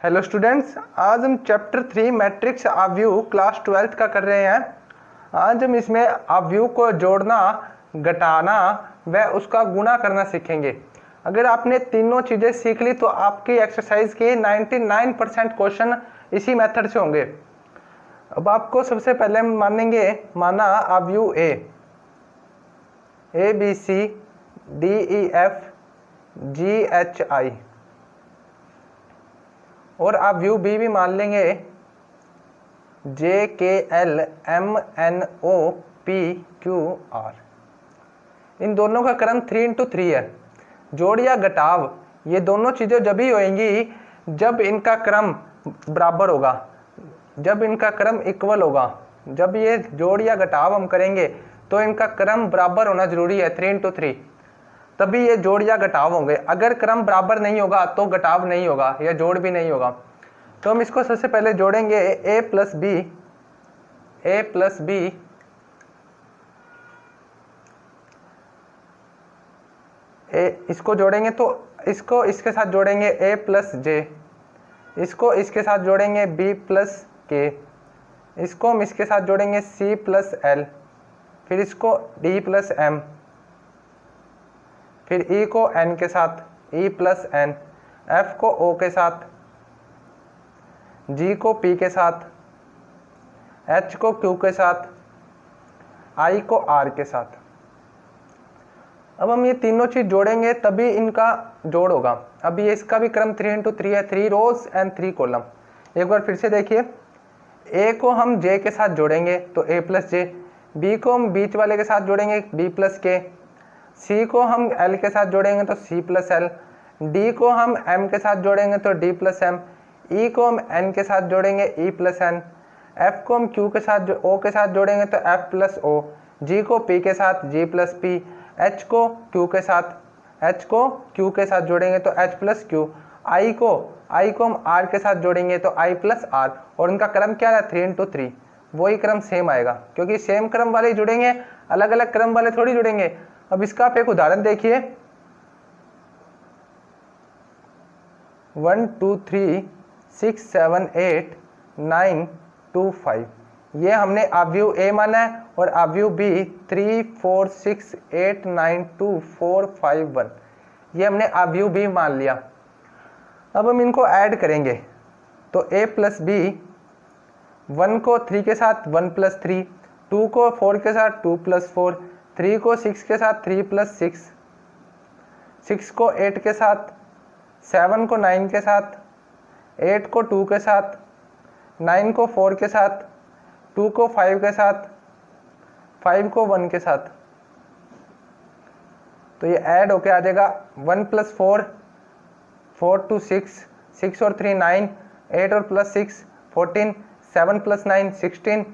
Hello students, आज हम chapter 3 matrix अवयव क्लास 12th का कर रहे हैं। आज हम इसमें अवयव को जोड़ना, घटाना व उसका गुणा करना सीखेंगे। अगर आपने तीनों चीज़ें सीख ली तो आपकी एक्सरसाइज के 99% क्वेश्चन इसी मेथड से होंगे। अब आपको सबसे पहले माना अवयव A B C D E F G H I, और अवयव बी भी मान लेंगे J K L M N O P Q R. इन दोनों का क्रम 3x3 है। जोड़ या घटाव ये दोनों चीज़ें जब ही होंगी जब इनका क्रम बराबर होगा, जब इनका क्रम इक्वल होगा। जब ये जोड़ या घटाव हम करेंगे तो इनका क्रम बराबर होना जरूरी है 3x3, तभी ये जोड़ या घटाव होंगे। अगर क्रम बराबर नहीं होगा तो घटाव नहीं होगा या जोड़ भी नहीं होगा। तो हम इसको सबसे पहले जोड़ेंगे a प्लस बी इसको जोड़ेंगे तो इसको इसके साथ जोड़ेंगे a प्लस जे, इसको इसके साथ जोड़ेंगे b प्लस के, इसको हम इसके साथ जोड़ेंगे c प्लस एल, फिर इसको d प्लस m, फिर E को N के साथ E प्लस N, F को O के साथ, G को P के साथ, H को Q के साथ, I को R के साथ। अब हम ये तीनों चीज जोड़ेंगे तभी इनका जोड़ होगा। अब ये इसका भी क्रम 3x3 है, 3 रोज एंड 3 कॉलम। एक बार फिर से देखिए, A को हम J के साथ जोड़ेंगे तो A प्लस J, B को हम बीच वाले के साथ जोड़ेंगे B प्लस K, C को हम L के साथ जोड़ेंगे तो C प्लस L, D को हम M के साथ जोड़ेंगे तो D प्लस M, E को हम N के साथ जोड़ेंगे E प्लस N, F को हम Q के साथ O के साथ जोड़ेंगे तो F प्लस O, G को P के साथ G प्लस P, H को Q के साथ जोड़ेंगे तो H प्लस Q, I को हम R के साथ जोड़ेंगे तो I प्लस R। और इनका क्रम क्या है 3x3, वही क्रम सेम आएगा क्योंकि सेम क्रम वाले जुड़ेंगे, अलग अलग क्रम वाले थोड़ी जुड़ेंगे। अब इसका आप एक उदाहरण देखिए, 1 2 3 6 7 8 9 2 5, ये हमने अवयव A माना है, और अवयव B 3 4 6 8 9 2 4 5 1, ये हमने अवयव B मान लिया। अब हम इनको ऐड करेंगे तो A प्लस B, 1 को 3 के साथ 1 प्लस 3, 2 को 4 के साथ 2 प्लस 4, 3 को 6 के साथ 3 प्लस 6, 6 को 8 के साथ, 7 को 9 के साथ, 8 को 2 के साथ, 9 को 4 के साथ, 2 को 5 के साथ, 5 को 1 के साथ। तो ये ऐड होके आ जाएगा 1 प्लस 4 4 to 6, 6 और 3 9, 8 और प्लस 6 14, 7 प्लस 9 16,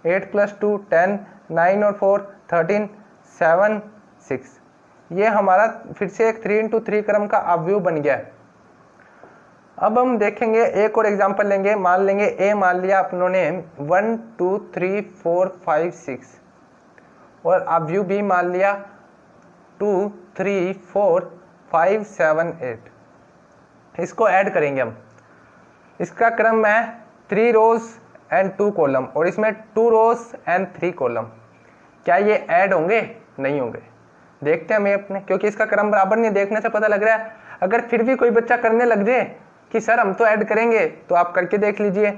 8 प्लस 2 10, 9 और 4 13, 7 6। ये हमारा फिर से एक 3x3 क्रम का अवयव बन गया है। अब हम देखेंगे, एक और एग्जांपल लेंगे। मान लेंगे A मान लिया अपनों ने 1 2 3 4 5 6, और अवयव B मान लिया 2 3 4 5 7 8। इसको ऐड करेंगे हम। इसका क्रम है 3 रोज एंड 2 कॉलम, और इसमें 2 रोज एंड 3 कॉलम। क्या ये ऐड होंगे? नहीं होंगे। देखते हैं हमें अपने, क्योंकि इसका क्रम बराबर नहीं, देखने से पता लग रहा है। अगर फिर भी कोई बच्चा करने लग जाए कि सर हम तो ऐड करेंगे, तो आप करके देख लीजिए।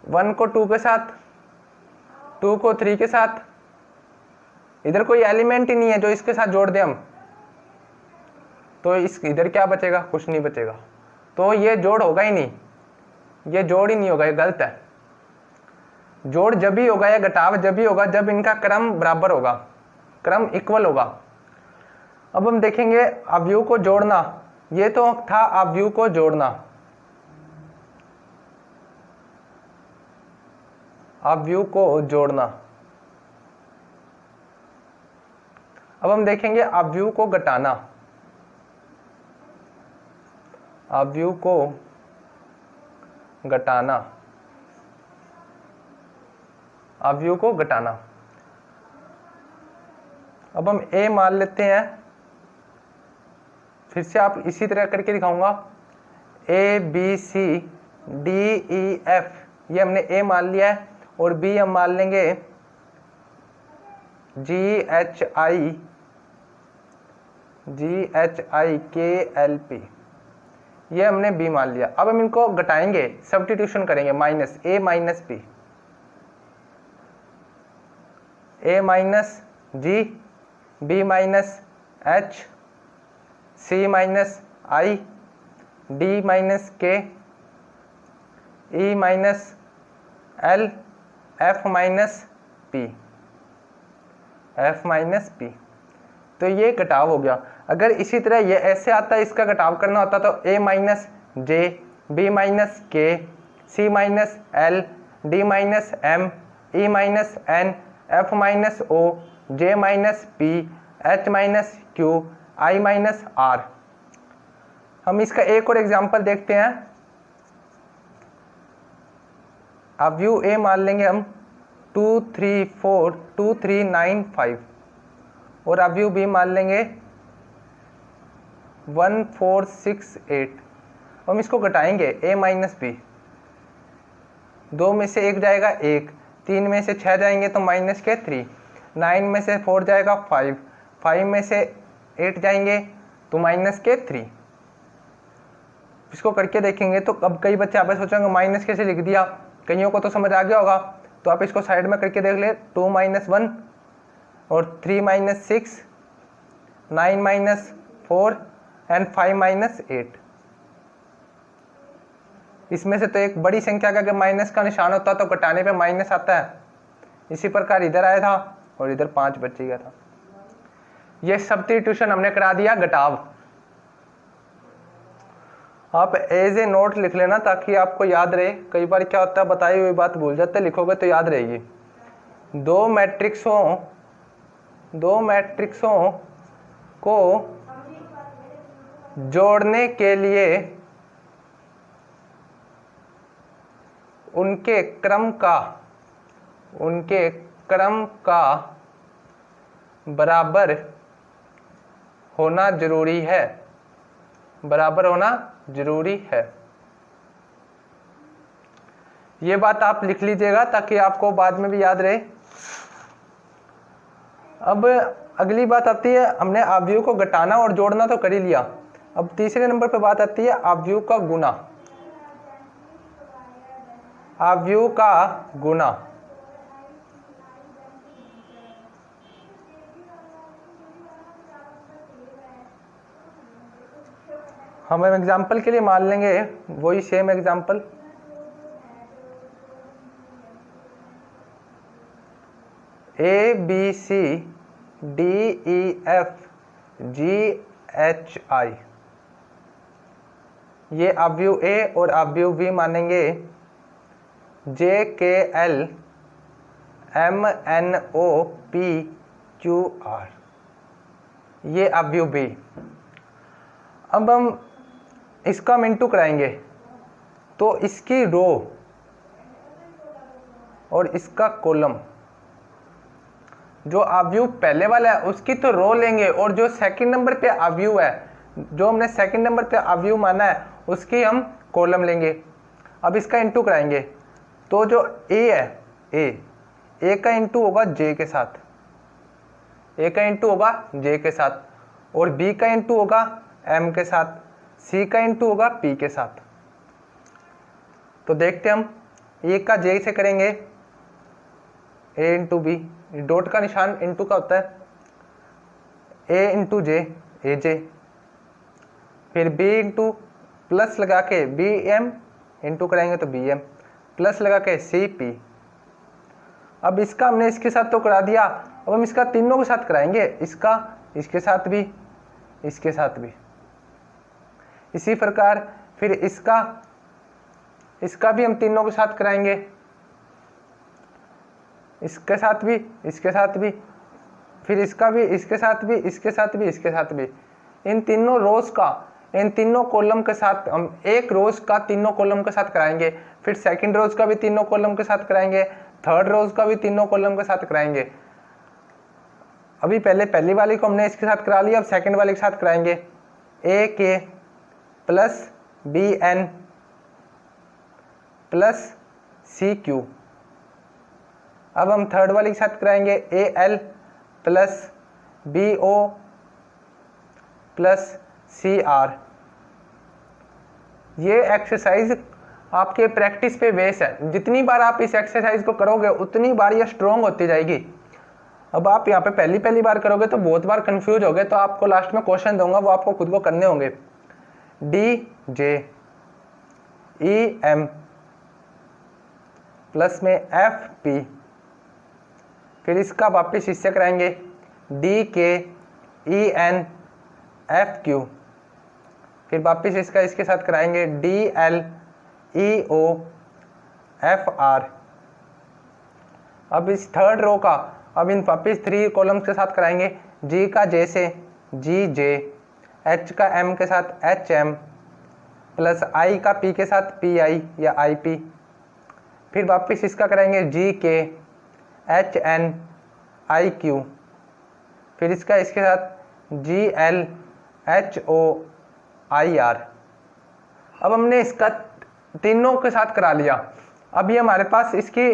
1 को 2 के साथ, 2 को 3 के साथ, इधर कोई एलिमेंट ही नहीं है जो इसके साथ जोड़ दें हम, तो इस इधर क्या बचेगा? कुछ नहीं बचेगा। तो ये जोड़ होगा ही नहीं, ये जोड़ ही नहीं होगा, ये गलत है। जोड़ जब भी होगा या घटाव जब भी होगा जब इनका क्रम बराबर होगा, क्रम इक्वल होगा। अब हम देखेंगे अवयव को जोड़ना। ये तो था अवयव को जोड़ना, अवयव को जोड़ना। अब हम देखेंगे अवयव को घटाना, अवयव को घटाना, अवयव को घटाना। अब हम A मान लेते हैं, फिर से आप इसी तरह करके दिखाऊंगा। A B C D E F, ये हमने ए मान लिया है, और बी हम मान लेंगे जी एच आई के एल पी, ये हमने बी मान लिया। अब हम इनको घटाएंगे, सब्स्टिट्यूशन करेंगे, minus A minus B, A minus G, B minus H, C minus I, D minus K, E minus L, F minus P, F minus P. तो ये घटाव हो गया। अगर इसी तरह ये ऐसे आता है, इसका घटाव करना होता तो A minus J, B minus K, C minus L, D minus M, E minus N, F minus O, J minus P, H minus Q, I minus R. हम इसका एक और एग्जांपल देखते हैं। अवयव ए मान लेंगे हम 2 3 4 2 3 9 5, और अवयव बी मान लेंगे 1 4 6 8। हम इसको घटाएंगे, ए माइनस बी, 2 में से 1 जाएगा 1, 3 में से 6 जाएंगे तो माइनस के 3, 9 में से 4 जाएगा 5, 5 में से 8 जाएंगे तो माइनस के 3। इसको करके देखेंगे तो अब कई बच्चे आपस सोचेंगे माइनस कैसे लिख दिया, कईयों को तो समझ आ गया होगा। तो आप इसको साइड में करके देख ले, 2 माइनस 1 और 3 माइनस 6, 9 माइनस 4 एंड 5 माइनस 8। इसमें से तो एक बड़ी संख्या का अगर माइनस का निशान होता तो घटाने पे माइनस आता है। इसी प्रकार इधर आया था और इधर 5 बच गया था। ये सब्स्टिट्यूशन हमने करा दिया, घटाव। आप एज ए नोट लिख लेना ताकि आपको याद रहे। कई बार क्या होता है, बताई हुई बात भूल जाते हैं, लिखोगे तो याद रहेगी। दो मैट्रिक्सों को जोड़ने के लिए उनके क्रम का बराबर होना जरूरी है, बराबर होना जरूरी है। ये बात आप लिख लीजिएगा ताकि आपको बाद में भी याद रहे। अब अगली बात आती है, हमने अवयव को घटाना और जोड़ना तो कर ही लिया। अब तीसरे नंबर पे बात आती है अवयव का गुना। अवयव का गुना, हम एग्जाम्पल के लिए मान लेंगे वही same example. A B C D E F G H I, ये अवयव ए और अवयव बी मानेंगे J K L M N O P Q R, ये अवयव बी। अब हम इसका हम इंटू कराएंगे तो इसकी रो और इसका कॉलम, जो अवयव पहले वाला है उसकी तो रो लेंगे, और जो सेकंड नंबर पे अवयव है, जो हमने सेकंड नंबर पे अवयव माना है, उसकी हम कॉलम लेंगे। अब इसका इंटू कराएंगे तो जो ए है, ए का इंटू होगा जे के साथ, ए का इंटू होगा जे के साथ, और बी का इंटू होगा एम के साथ, सी का इंटू होगा पी के साथ। तो देखते हम ए का जे से करेंगे, ए इंटू बी, डॉट का निशान इंटू का होता है, ए इंटू जे, ए जे, फिर बी इंटू प्लस लगा के बी एम इंटू कराएंगे तो बी एम, प्लस लगा के सी पी। अब इसका हमने इसके साथ तो करा दिया, अब हम इसका तीनों के साथ कराएंगे, इसका इसके साथ भी, इसके साथ भी। इसी प्रकार फिर इसका भी हम तीनों के साथ कराएंगे, इसके साथ भी, इसके साथ भी, फिर इसका भी, इसके साथ भी, इसके साथ भी, इसके साथ भी। इन तीनों रोज का, इन तीनों कॉलम के साथ हम एक रोज का तीनों कॉलम के साथ कराएंगे, फिर सेकंड रोज का भी तीनों कॉलम के साथ कराएंगे, थर्ड रोज का भी तीनों कॉलम के साथ कराएंगे। अभी पहले पहली वाली को हमने इसके साथ करा लिया, अब सेकंड वाले के साथ कराएंगे। A K plus B N plus C Q. अब हम थर्ड वाले के साथ कराएंगे A L plus B O plus C R. ये एक्सरसाइज आपके प्रैक्टिस पे बेस है, जितनी बार आप इस एक्सरसाइज को करोगे उतनी बार ये स्ट्रोंग होती जाएगी। अब आप यहाँ पे पहली बार करोगे तो बहुत बार कंफ्यूज होगे, तो आपको लास्ट में क्वेश्चन दूंगा वो आपको खुद को करने होंगे। D J E M plus में एफ पी, फिर इसका वापस इससे कराएंगे डी के ई एन एफ क्यू, फिर वापस इसका इसके साथ कराएंगे D L E O F R. अब इस थर्ड रो का अब इन वापस 3 कॉलम्स के साथ कराएंगे, जी का जे से जी जे, एच का एम के साथ एच एम, प्लस आई का पी के साथ पी आई या आई पी, फिर वापस इसका कराएंगे जी के एच एन आई क्यू, फिर इसका इसके साथ G L H O I R. अब हमने इसका तीनों के साथ करा लिया। अब ये हमारे पास इसकी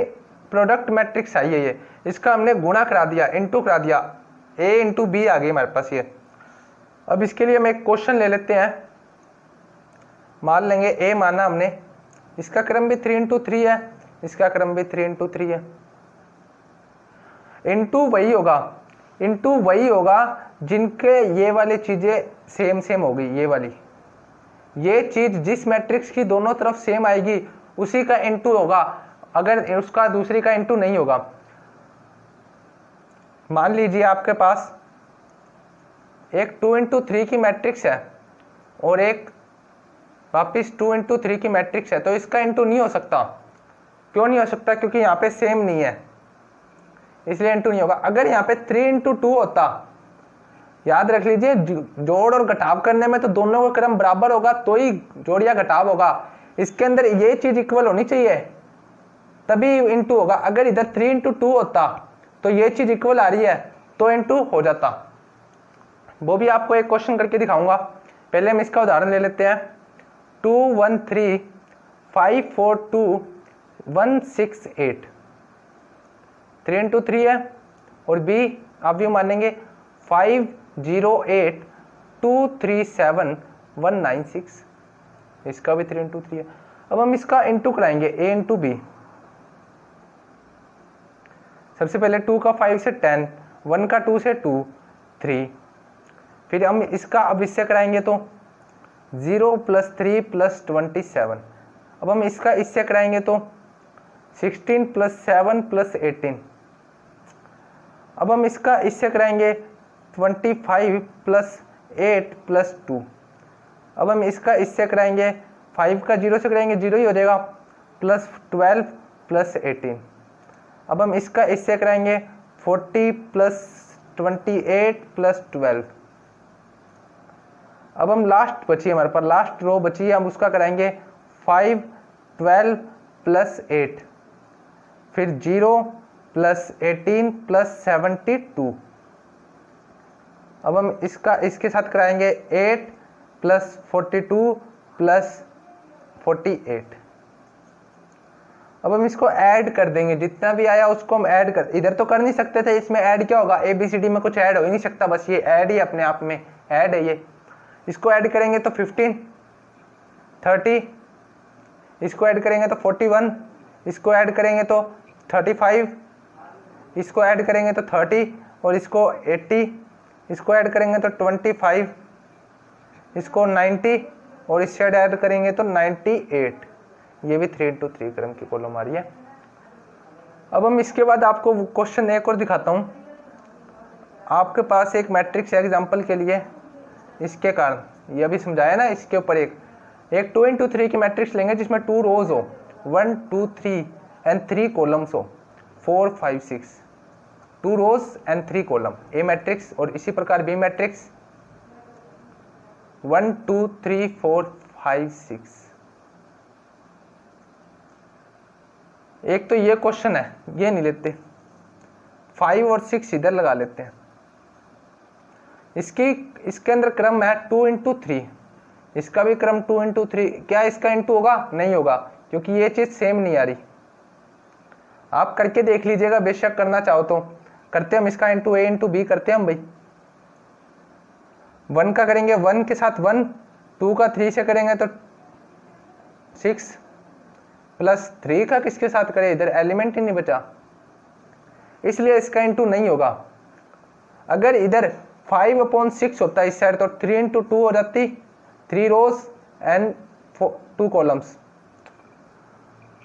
प्रोडक्ट मैट्रिक्स आई है, ये इसका हमने गुणा करा दिया, इनटू करा दिया, ए इंटू बी आ गई हमारे पास ये। अब इसके लिए हम एक क्वेश्चन ले लेते हैं, मान लेंगे ए माना हमने, इसका क्रम भी 3 इंटू 3 है, इसका क्रम भी 3 इंटू 3 है। इंटू वही होगा जिनके ये वाली चीजें सेम सेम होगी। ये चीज जिस मैट्रिक्स की दोनों तरफ सेम आएगी उसी का इंटू होगा, अगर उसका दूसरी का इंटू नहीं होगा। मान लीजिए आपके पास एक 2 इंटू 3 की मैट्रिक्स है और एक वापिस 2 इंटू 3 की मैट्रिक्स है, तो इसका इंटू नहीं हो सकता। क्यों नहीं हो सकता? क्योंकि यहाँ पे सेम नहीं है, इसलिए इंटू नहीं होगा। अगर यहाँ पे 3 इंटू 2 होता, याद रख लीजिए जोड़ और घटाव करने में तो दोनों का क्रम बराबर होगा तो ही जोड़ या घटाव होगा। इसके अंदर ये चीज इक्वल होनी चाहिए तभी इंटू होगा। अगर इधर 3 इंटू 2 होता तो ये चीज इक्वल आ रही है तो इंटू हो जाता। वो भी आपको एक क्वेश्चन करके दिखाऊंगा। पहले हम इसका उदाहरण ले लेते हैं। 2 1 3 5 4 2 1 6 8, 3 इंटू 3 है, और बी आप भी मानेंगे 5 0 8 2 3 7 1 9 6, इसका भी 3 इंटू 3 है। अब हम इसका इंटू कराएंगे ए इंटू बी। सबसे पहले 2 का 5 से 10, 1 का 2 से 2 3, फिर हम इसका अब इससे कराएंगे तो 0 प्लस 3 प्लस 27। अब हम इसका इससे कराएंगे तो 16 प्लस 7 प्लस 18। अब हम इसका इससे कराएंगे 25 प्लस 8 प्लस 2। अब हम इसका इससे कराएंगे 5 का 0 से कराएंगे 0 ही हो जाएगा, प्लस 12 प्लस 18। अब हम इसका इससे कराएंगे 40 प्लस 28 प्लस 12। अब हम लास्ट बची हमारे पास लास्ट रो बची है, हम उसका कराएंगे 5 12 प्लस 8, फिर 0 प्लस 18 प्लस 72। अब हम इसका इसके साथ कराएंगे 8 प्लस 42 प्लस 48। अब हम इसको ऐड कर देंगे, जितना भी आया उसको हम ऐड कर, इधर तो कर नहीं सकते थे, इसमें ऐड क्या होगा, ABCD में कुछ ऐड हो ही नहीं सकता, बस ये ऐड ही अपने आप में ऐड है ये। इसको ऐड करेंगे तो 15 30, इसको ऐड करेंगे तो 41, इसको ऐड करेंगे तो 35, इसको ऐड करेंगे तो 30, और इसको 80, इसको ऐड करेंगे तो 25, इसको 90, और इस साइड ऐड करेंगे तो 98। ये भी 3 इंटू 3 क्रम की कॉलम आ रही है। अब हम इसके बाद आपको क्वेश्चन एक और दिखाता हूँ। आपके पास एक मैट्रिक्स है एग्जाम्पल के लिए, इसके कारण ये अभी समझाया ना, इसके ऊपर एक 2 इंटू 3 की मैट्रिक्स लेंगे जिसमें 2 रोज हो, 1 2 3 एंड 3 कॉलम्स हो, 4 5 6, 2 rows and 3 column a matrix. और इसी प्रकार बी मैट्रिक्स 1 2 3 4 5 6। एक तो ये क्वेश्चन है, ये नहीं लेते, 5 और 6 इधर लगा लेते हैं। इसके अंदर क्रम है 2 इंटू 3, इसका भी क्रम 2 इंटू 3, क्या इसका इंटू होगा? नहीं होगा, क्योंकि ये चीज सेम नहीं आ रही। आप करके देख लीजिएगा, बेशक करना चाहो तो। करते हम इसका इंटू ए इंटू बी करते हैं हम भाई। 1 का करेंगे 1 के साथ 1, 2 का 3 से करेंगे तो 6 प्लस 3 का किसके साथ करें? इधर एलिमेंट ही नहीं बचा, इसलिए इसका इंटू नहीं होगा। अगर इधर 5/6 होता है इस साइड तो 3 इंटू 2 हो जाती, 3 रोज एंड 2 कॉलम्स।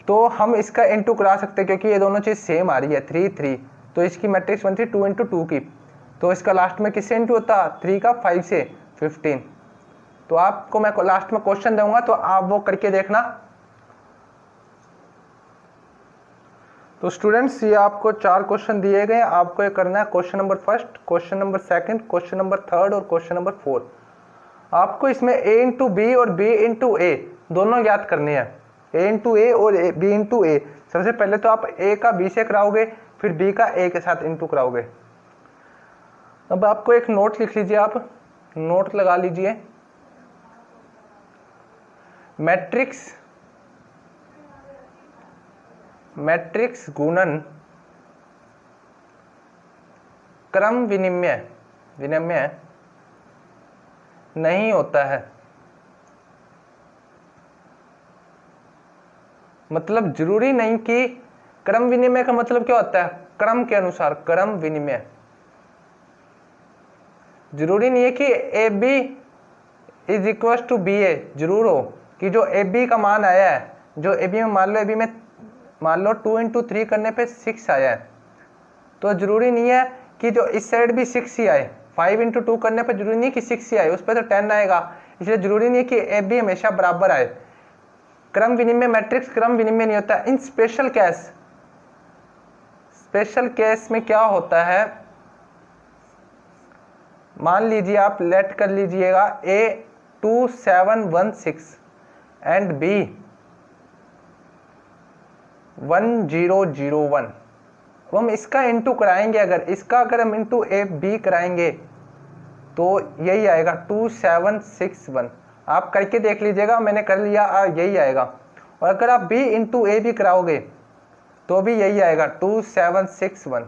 तो हम इसका इंटू करा सकते हैं क्योंकि ये दोनों चीज सेम आ रही है, 3 3, तो इसकी मैट्रिक्स बनती 2 इंटू 2 की। तो इसका लास्ट में किससे इंटू होता? 3 का 5 से 15। तो आपको मैं लास्ट में क्वेश्चन दूंगा तो आप वो करके देखना। तो स्टूडेंट्स ये आपको 4 क्वेश्चन दिए गए, आपको ये करना है question number 1, question number 2, question number 3 और क्वेश्चन नंबर 4। आपको इसमें a इंटू बी और b इंटू ए दोनों याद करने हैं, a इंटू ए और b इंटू ए। सबसे पहले तो आप a का b से कराओगे, फिर b का a के साथ इंटू कराओगे। अब आपको एक नोट लिख लीजिए, आप नोट लगा लीजिए। मैट्रिक्स गुणन क्रम विनिमय नहीं होता है। मतलब जरूरी नहीं कि क्रम विनिमय का मतलब क्या होता है? क्रम के अनुसार क्रम विनिमय। जरूरी नहीं है कि A B is equal to B A जरूर हो, कि जो ए बी का मान आया है, जो ए बी में मान लो ए बी में मान लो 2 इंटू 3 करने पे 6 आया है, तो जरूरी नहीं है कि जो इस साइड भी 6 ही आए। 5 इंटू 2 करने पर जरूरी नहीं कि 6 ही आए, उस पर तो 10 आएगा। इसलिए जरूरी नहीं है कि ए बी हमेशा बराबर आए। क्रम विनिमय, मैट्रिक्स क्रम विनिमय नहीं होता। इन स्पेशल केस में क्या होता है, मान लीजिए आप लेट कर लीजिएगा A 2716 एंड B 1001। तो हम इसका इंटू कराएंगे, अगर हम इंटू ए बी कराएंगे तो यही आएगा 2761। आप करके देख लीजिएगा, मैंने कर लिया, यही आएगा। और अगर आप b इंटू ए भी कराओगे तो भी यही आएगा 2761।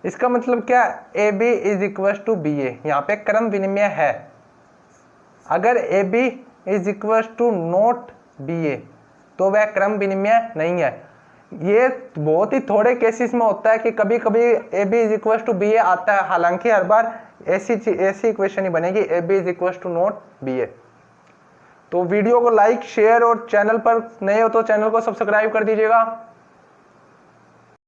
इसका मतलब क्या? A B is equal to B A. यहाँ पे क्रम विनिमय है। अगर A B is equal to not B A तो वह क्रम विनिमय नहीं है। ये बहुत ही थोड़े केसेस में होता है कि कभी कभी A B is equal to B A आता है, हालांकि हर बार ऐसी इक्वेशन ही बनेगी, A B is equal to not B A. तो वीडियो को लाइक शेयर और चैनल पर नए हो तो चैनल को सब्सक्राइब कर दीजिएगा।